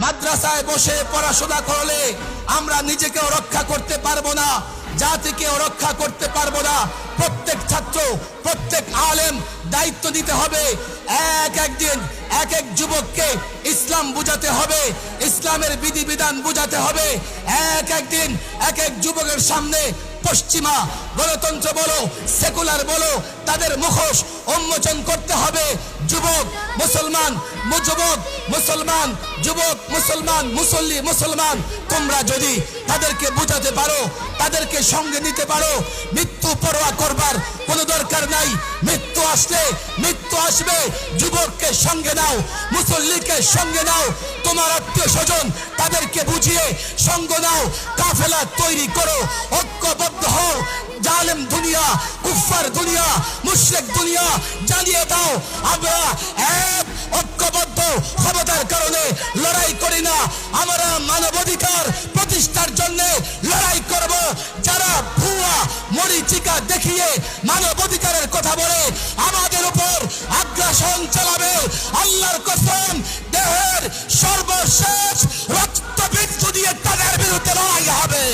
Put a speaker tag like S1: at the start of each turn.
S1: মাদ্রাসায় বসে পড়াশোনা করলে আমরা নিজেকেও রক্ষা করতে পারবো না, জাতিকেও রক্ষা করতে পারবো না। প্রত্যেক ছাত্র, প্রত্যেক আলেম দায়িত্ব দিতে হবে। একদিন এক এক যুবককে ইসলাম বুঝাতে হবে, ইসলামের বিধিবিধান বুঝাতে হবে। একদিন এক এক যুবকের সামনে পশ্চিমা গণতন্ত্র বলো, সেকুলার বলো, তাদের মুখোশ উন্মোচন করতে হবে। যুবক মুসলমান, যুবক মুসলমান, যুবক মুসলমান, মুসল্লি মুসলমান, তোমরা যদি তাদেরকে বুঝাতে পারো, তাদেরকে সঙ্গে নিতে পারো, মৃত্যু পরোয়া করবার কোনো দরকার নাই। মৃত্যু আসলে মৃত্যু আসবে, যুবককে সঙ্গে নাও, মুসল্লিকে সঙ্গে নাও, তোমার আত্মীয় স্বজন তাদেরকে বুঝিয়ে সঙ্গ নাও, কাফেলা তৈরি করো, ঐক্যবদ্ধ হও। জালেম দুনিয়া, কুফার দুনিয়া, মুশরিক দুনিয়া জানিয়ে দাও আমরা এক ঐক্যবদ্ধ ক্ষমতার কারণে লড়াই করি না, আমরা মানবাধিকার প্রতিষ্ঠার জন্য লড়াই করব। যারা ভুয়া মরিচিকা দেখিয়ে মানবাধিকারের কথা বলে আমাদের উপর আগ্রাসন চালাবে, আল্লাহর কসম দেহের সর্বশেষ রক্তবিন্দু দিয়ে তাদের বিরুদ্ধে লড়াই হবে।